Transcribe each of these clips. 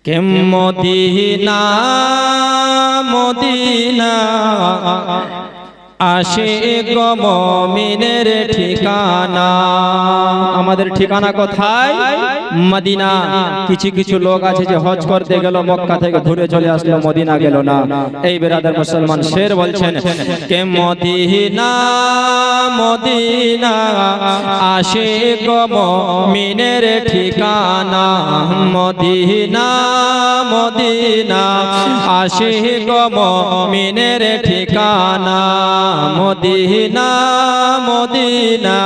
কে Medina Medina Ashiq মুমিনের ঠিকানা। আমাদের ঠিকানা কোথায়? মদিনা। কিছু কিছু লোক আছে যে হজ করতে গেল, মক্কা থেকে ঘুরে চলে আসলো, মদিনা গেল না। এই বেরাদার মুসলমান শের বলছেন, কে মদিনা মদিনা আশিক মুমিনের ঠিকানা। মদিনা মদিনা আশিক মুমিনের ঠিকানা। মদিনা মদিনা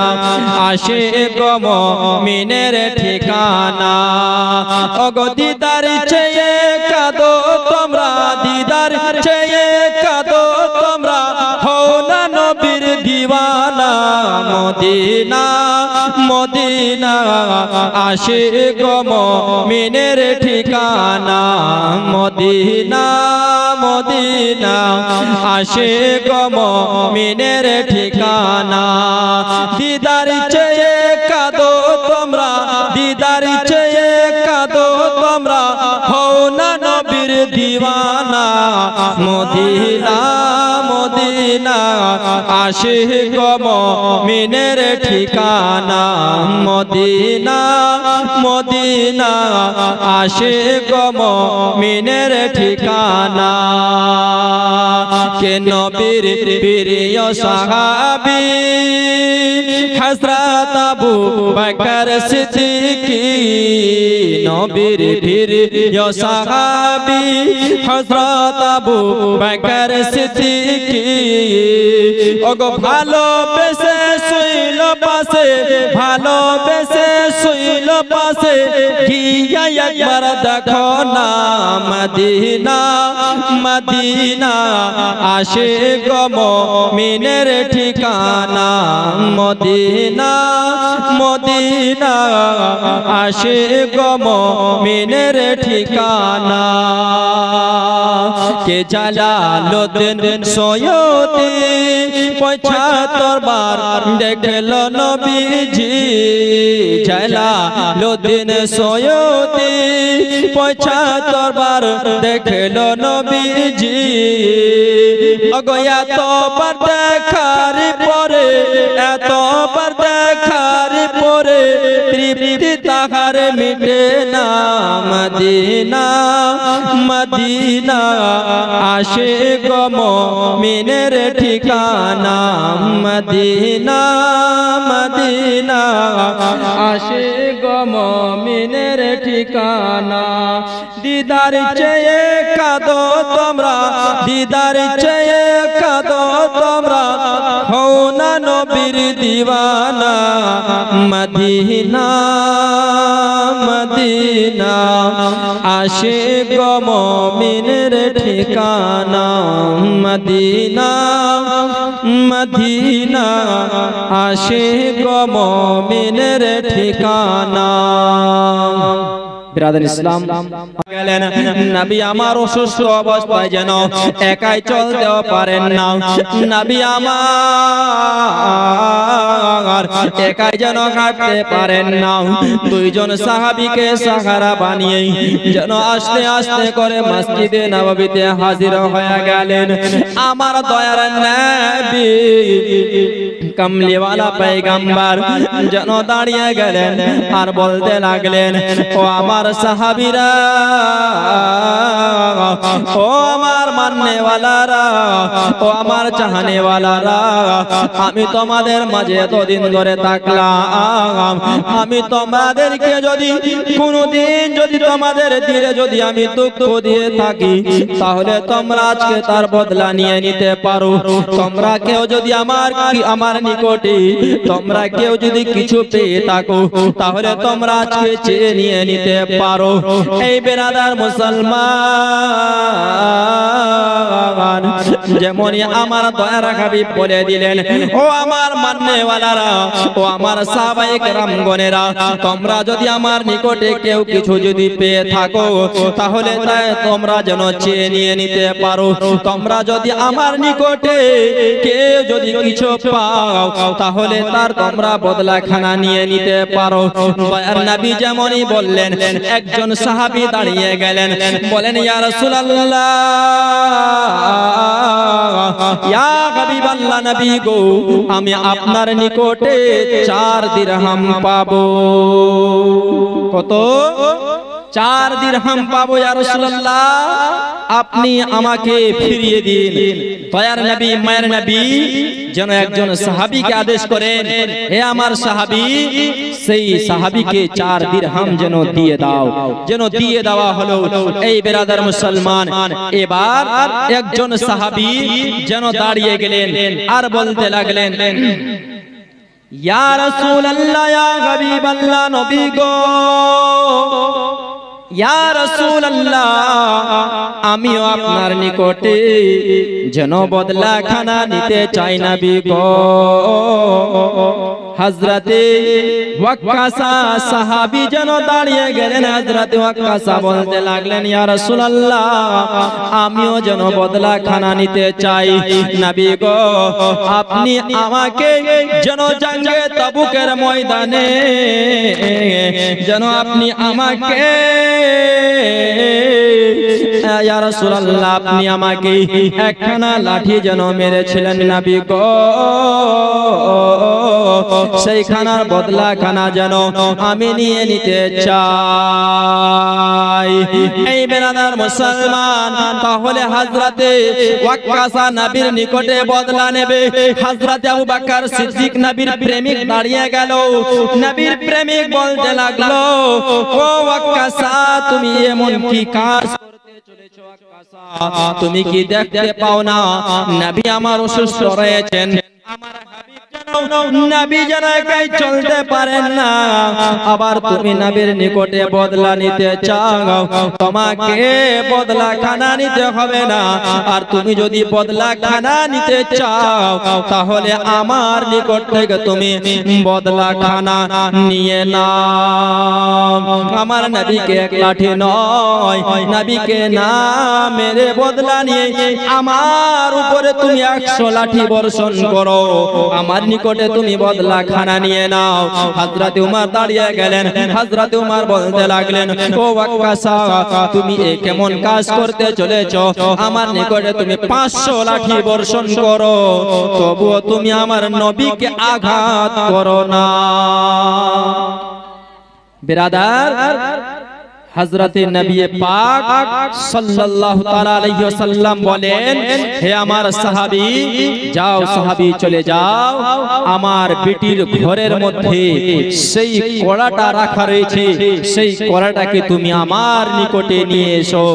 আশিক মুমিনের ঠিকানা। ওগো দিদার চেয়ে কাঁদো তোমরা, দিদার চেয়ে কাঁদো তোমরা, হও না নবীর দিওয়ানা। মদিনা মদিনা আশিক মুমিনের ঠিকানা। মদিনা মদিনা আশিক মুমিনের ঠিকানা। দিদার চেয়ে কাঁদো তোমরা, দিদার চেয়ে কাঁদো তোমরা, হও না নবীর দিওয়ানা। মদিনা মদিনা আশিক মুমিনের ঠিকানা। মদিনা মদিনা আশিক মুমিনের ঠিকানা। কে নবীর প্রিয় সাহাবী হযরত আবু বকর সিদ্দিক। নবীর প্রিয় সাহাবী হযরত আবু বকর সিদ্দিক। ওগো ভালোবেসে শুইল পাশে, ভালোবেসে শুইল পাশে, গিয়া একবার দেখো না মদিনা মদিনা আশিক মুমিনের ঠিকানা। মদিনা মদিনা আশিক মুমিনের ঠিকানা। কে জালালুদ্দিন সৈয়দী ৭৫ বার দেখল নবীজি। জালালুদ্দিন সৈয়দী ৭৫ বার দেখল নবীজি। ওগো এতবার দেখার পরে, এতবার দেখার পরে তৃপ্তি তাহার মিটে না। মদিনা মদিনা আশিক মুমিনের ঠিকানা। মদিনা মদিনা আশিক মুমিনের ঠিকানা। দিদার চেয়ে কাঁদো তোমরা, দিদার চেয়ে কাঁদো তোমরা, হও না নবীর দিওয়ানা। মদিনা মদিনা আশিক মুমিনের ঠিকানা। মদিনা মদিনা আশিক মুমিনের ঠিকানা। বিরাদর ইসলাম গেলেন, নবী আমার অসুস্থ অবস্থায় যেন একাই চলতেও পারেন না। নবী আমার একাই যেন হাঁটতে পারেন না। দুইজন সাহাবীকে সাহারা বানিয়ে যেন আস্তে আস্তে করে মসজিদে নববীতে হাজির হয়ে গেলেন। আমার দয়ার নবী কমলিওয়ালা পয়গম্বর যেন দাঁড়িয়ে গেলেন আর বলতে লাগলেন, ও আমার সাহাবীরা, ও আমার মাননেওয়ালারা, ও আমার চাহনেওয়ালারা, আমি তোমাদের মাঝে এতদিন ধরে থাকলাম। আমি তোমাদেরকে যদি কোনদিন যদি তোমাদের দিলে যদি আমি দুঃখ দিয়ে থাকি, তাহলে তোমরা আজকে তার বদলা নিয়ে নিতে পারো। তোমরা কেউ যদি আমার নিকটে তোমরা কেউ যদি কিছু পেয়ে থাকো, তাহলে তোমরা আজকে চেয়ে নিয়ে নিতে পারো। এই বেরাদার মুসলমান মুসলমান, যেমনই আমার দয়ার হাবিব বলে দিলেন, ও আমার মাননেওয়ালারা, ও আমার সাহাবায়ে কেরামগণেরা, তোমরা যদি আমার নিকটে কেউ কিছু যদি পেয়ে থাকো, তাহলে তোমরা যেন চেয়ে নিয়ে নিতে পারো। তোমরা যদি আমার নিকটে কেউ যদি কিছু পাও, তাহলে তার তোমরা বদলাখানা নিয়ে নিতে পারো। দয়ার নবী যেমনই বললেন, একজন সাহাবী দাঁড়িয়ে গেলেন, বলেন, ইয়া রাসূলুল্লাহ, ইয়া হাবিবাল্লাহ, নবী গো, আমি আপনার নিকটে 4 দিরহাম পাবো। কত? 4 দিরহাম পাবো ইয়া রাসূলুল্লাহ, আপনি আমাকে ফিরিয়ে দিন। দয়ার নবী, মায়ের নবী যেন একজন সাহাবীকে আদেশ করেন, হে আমার সাহাবী, সেই সাহাবীকে 4 দিরহাম যেন দিয়ে দাও। যেন দিয়ে দেওয়া হলো। এই বেরাদার মুসলমান, এবার একজন সাহাবী যেন দাঁড়িয়ে গেলেন আর বলতে লাগলেন, ইয়া রাসূলুল্লাহ, ইয়া হাবিবাল্লাহ, নবী গো, ইয়া রাসূলুল্লাহ, আমিও আপনার নিকটে যেন বদলাখানা নিতে চাই নবী গো। হযরতে ওয়াক্কাসা সাহাবী যেন দাঁড়িয়ে গেলেন। হযরতে ওয়াক্কাসা বলতে লাগলেন, ইয়া রাসূলুল্লাহ, আমিও যেন বদলাখানা নিতে চাই নবী গো। আপনি আমাকে যেন জঙ্গে তাবুকের ময়দানে যেন আপনি আমাকে, ইয়া রাসূলুল্লাহ, আপনি আমাকে একখানা লাঠি যেন মেরেছিলেন নবী গো, সেইখানার বদলাখানা যেন আমি নিয়ে নিতে চাই। এই বেরাদার মুসলমান, তাহলে হযরতে ওয়াক্কাসা নবীর নিকটে বদলা নেবে। হযরতে আবু বকর সিদ্দিক নবীর প্রেমিক দাঁড়িয়ে গেল। নবীর প্রেমিক বলতে লাগলো, ও ওয়াক্কাসা, তুমি এমন কি কাজ করতে চলেছো? ওয়াক্কাসা, তুমি কি দেখতে পাও না নবী আমার অসুস্থ রয়েছেন? আমার হাবিব নবী যেন একাই চলতে পারেন না, আবার তুমি নবীর নিকটে বদলা নিতে চাও, তোমাকে বদলাখানা নিতে হবে না। আর তুমি যদি বদলাখানা নিতে চাও, তাহলে আমার নিকট থেকে তুমি বদলাখানা নিয়ে নাও। আমার নবীকে এক লাঠি নয়, নবীকে না মেরে বদলা নিয়ে আমার উপরে তুমি 100 লাঠি বর্ষণ করো, আমার নিকটে তুমি বদলাখানা নিয়ে নাও। হযরত উমর দাঁড়িয়ে গেলেন। হযরত উমর বলতে লাগলেন, ও ওয়াক্কাসা, তুমি এ কেমন কাজ করতে চলেছো? আমার নিকটে তুমি 500 লাঠি বর্ষণ করো, তবুও তুমি আমার নবীকে আঘাত করো না। বিরাদার, হযরতে নবী পাক সাল্লাল্লাহু তাআলা আলাইহি ওয়াসাল্লাম বলেন, হে আমার সাহাবী, যাও সাহাবী চলে যাও, আমার বেটির ঘরের মধ্যে সেই কড়াটা রাখা রয়েছে, সেই কড়াটাকে তুমি আমার নিকটে নিয়ে এসো।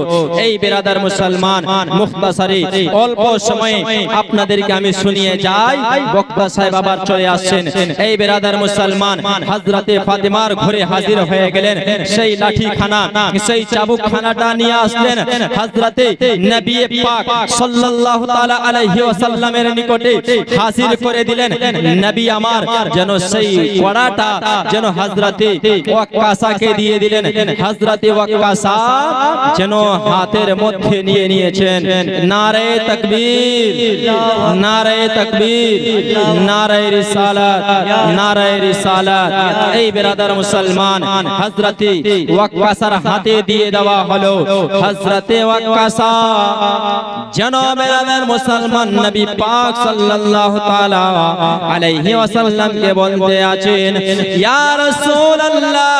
এই বেরাদার মুসলমান, মুখতাসারে অল্প সময়ে আপনাদেরকে আমি শুনিয়ে যাই, বক্তা সাহেব আবার চলে আসছেন। এই বেরাদার মুসলমান, হযরতে ফাতেমার ঘরে হাজির হয়ে গেলেন। সেই লাঠিখানা, সেই চাবুকখানাটা নিয়ে আসলেন। হযরতে নবী পাক সাল্লাল্লাহু তাআলা আলাইহি ওয়াসাল্লামের নিকটে হাজির করে দিলেন। নবী আমার যেন সেই কড়াটা যেন হযরতে ওয়াক্কাসাকে দিয়ে দিলেন। হযরতে ওয়াক্কাসা যেন হাতের মধ্যে নিয়ে নিয়েছেন। নারে তাকবীর, নারে তাকবীর, নারে রিসালাত, নারে রিসালাত। এই বেরাদার মুসলমান, হযরতে ওয়াক্কাসার হাতে দিয়ে দেওয়া হলো। হযরতে ওয়াক্কাসা যেন বেরাদার মুসলমান নবী পাক সাল্লাল্লাহু তাআলা আলাইহি ওয়াসাল্লামকে বলতে আছেন, ইয়া রাসূলুল্লাহ,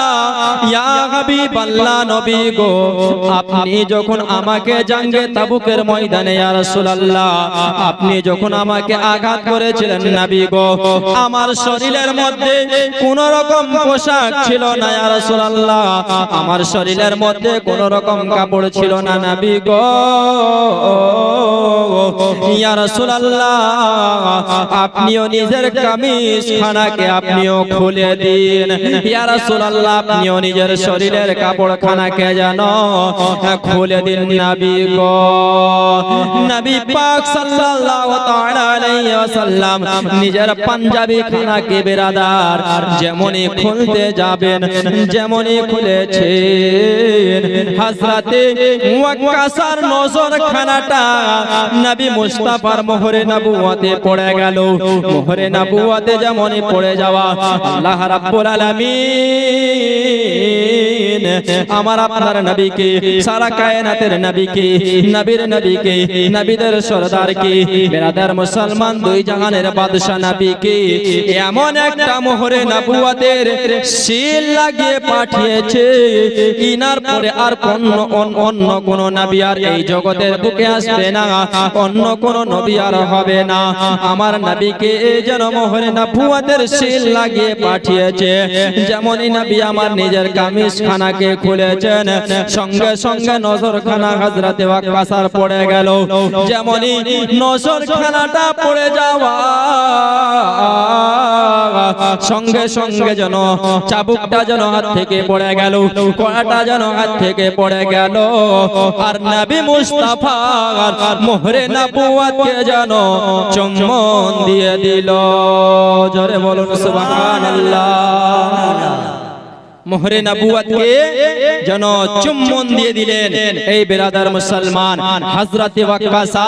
ইয়া হাবিবাল্লাহ, নবী গো, আপনি যখন আমাকে জঙ্গে তাবুকের ময়দানে, ইয়া রাসূলুল্লাহ, আপনি যখন আমাকে আঘাত করেছিলেন নবী গো, আমার শরীরের মধ্যে কোন রকম পোশাক ছিল না, ইয়া রাসূলুল্লাহ, আমার শরীরের মধ্যে কোন রকম কাপড় ছিল না নবী গো ইয়া রাসূলুল্লাহ আপনিও নিজের কামিজ খানাকে আপনিও খুলে দিন ইয়া রাসূলুল্লাহ আপনিও নিজের শরীরের কাপড় খানাকে জানো খুলে দিন নবী গো নবী পাক সাল্লাল্লাহু তাআলা আলাইহি ওয়াসাল্লাম নিজের পাঞ্জাবি খানাকে বেরাদার যেমনই খুলতে যাবেন যেমনই খুলেছেন হযরতে ওয়াক্কাসার নজর খানাটা নবী মুস্তাফার মোহরে নবুয়তে পড়ে গেল মোহরে নবুয়তে যেমনই পড়ে যাওয়া আল্লাহ রাব্বুল আলামিন আমার আপনার নবীকে সারা কায়নাতের নবীকে নবীর নবীকে নবীদের সরদারকে বেরাদার মুসলমান দুই জাহানের বাদশা নবীকে এমন একটা মোহরে নবুয়তের সিল লাগিয়ে পাঠিয়েছে ইনার পরে আর অন্য কোন নবী আর এই জগতের বুকে আসবে না অন্য কোন নবী আর হবে না আমার নবীকে যেন মোহরে নবুয়তের সিল লাগিয়ে পাঠিয়েছে যেমনই নবী আমার নিজের কামিজ খানাকে খুলেছেন সঙ্গে সঙ্গে নজর খানা হযরতে ওয়াক্কাসার পড়ে গেল যেমনই নজর খানাটা পড়ে যাওয়া সঙ্গে সঙ্গে যেন চাবুকটা যেন হাত থেকে পড়ে গেল কড়াটা যেন হাত থেকে পড়ে গেল আর নবী মুস্তাফা মোহরে নবুয়তকে যেন চুম্বন দিয়ে দিল জোরে বলুন সুবহানাল্লাহ মোহরে নবুয়তকে যেন চুম্বন দিয়ে দিলেন এই বেরাদার মুসলমান হযরতে ওয়াক্কাসা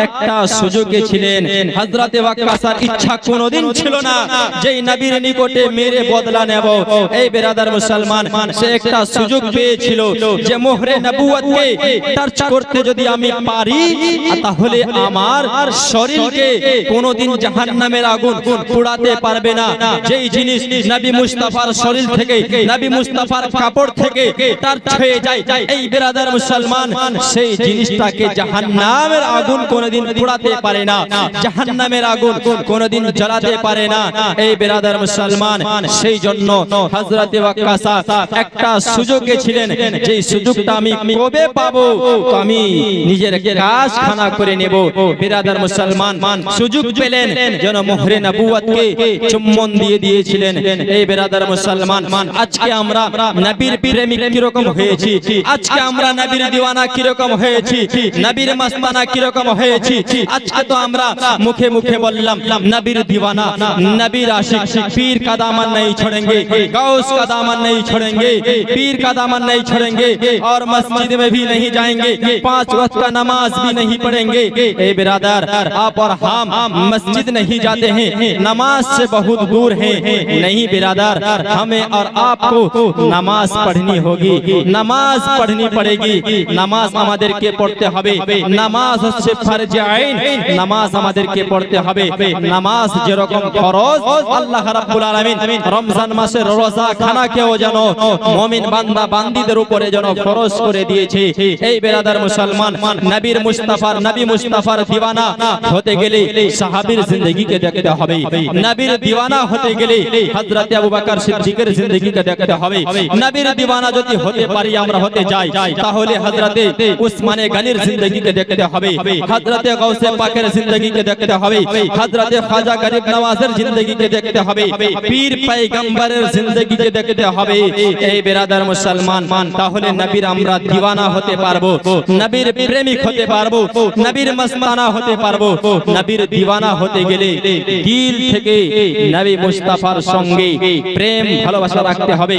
একটা সুযোগে ছিলেন হযরতে ওয়াক্কাসার ইচ্ছা কোনোদিন ছিল না যে নবীর নিকটে মেরে বদলা নেব এই বেরাদার মুসলমান সে একটা সুযোগ পেয়েছিল যে মোহরে নবুয়তকে টাচ করতে যদি আমি পারি তাহলে আমার শরীরকে কোনোদিন জাহান্নামের আগুন পোড়াতে পারবে না যেই জিনিস নবী মুস্তাফার শরীর থেকে নবী মুস্তাফার কাপড় থেকে তার ছুঁয়ে যায় এই বেরাদার মুসলমান সেই জিনিসটাকে জাহান্নামের আগুন কোনোদিন পোড়াতে পারে না জাহান্নামের আগুন কোনোদিন জ্বালাতে পারে না এই বেরাদার মুসলমান সেই জন্য হযরতে ওয়াক্কাসা একটা সুযোগে ছিলেন যেই সুযোগটা আমি কবে পাবো তো আমি নিজের কাজ খানা করে নেব বেরাদার মুসলমান সুযোগ পেলেন যেন মোহরে নবুয়তকে চুম্বন দিয়ে দিয়েছিলেন এই বেরাদার মুসলমান আজকে আমরা নবীর প্রেমিক কি রকম হয়েছি আজকে আমরা নবীর দিওয়ানা কি রকম হয়েছি নবীর মস্তানা কি রকম হয়েছি আজকে তো আমরা মুখে মুখে বললাম नबीर दीवाना नबीर आशिक पीर का दामन नहीं छोड़ेंगे, गौस का दामन नहीं छोड़ेंगे, पीर का दामन नहीं छोड़ेंगे और मस्जिद में भी नहीं जाएंगे, 5 वक्त का नमाज भी नहीं पढ़ेंगे। ए बिरादर, आप और हम मस्जिद नहीं जाते हैं, नमाज से बहुत दूर हैं। नहीं बिरादर, हमें और आपको नमाज पढ़नी होगी, नमाज पढ़नी पड़ेगी। नमाज हमारे के पढ़ते हबे, नमाज से फर्ज आइन, नमाज हमारे के पढ़ते हबे। नमाज যেরকম ফরজ আল্লাহ রাব্বুল আলামিন রমজান মাসে রোজা খানা কেও যেন মুমিন বান্দা বান্দীদের উপরে যেন ফরজ করে দিয়েছে। এই বেরাদার মুসলমান, নবীর মুস্তাফার নবী মুস্তাফার দিওয়ানা হতে গেলে সাহাবীর জিন্দেগিকে দেখতে হবে, নবীর দিওয়ানা হতে গেলে হযরত আবু বকর সিদ্দিকের জিন্দেগিকে দেখতে হবে। নবীর দিওয়ানা যদি হতে পারি আমরা হতে যাই তাহলে হযরতে উসমানে গনির জিন্দেগিকে দেখতে হবে, হযরতে গাউসে পাকের জিন্দেগিকে দেখতে হবে, হযরতে খাজা গরিব নওয়াজের জিন্দেগিকে দেখতে হবে, পীর পয়গম্বরের জিন্দেগিকে দেখতে হবে। এই বেরাদার মুসলমান, তাহলে নবীর আমরা দিওয়ানা হতে পারবো, নবীর প্রেমিক হতে পারবো, নবীর মস্তানা হতে পারবো। নবীর দিওয়ানা হতে গেলে দিল থেকে নবী মুস্তাফার সঙ্গে প্রেম ভালোবাসা রাখতে হবে।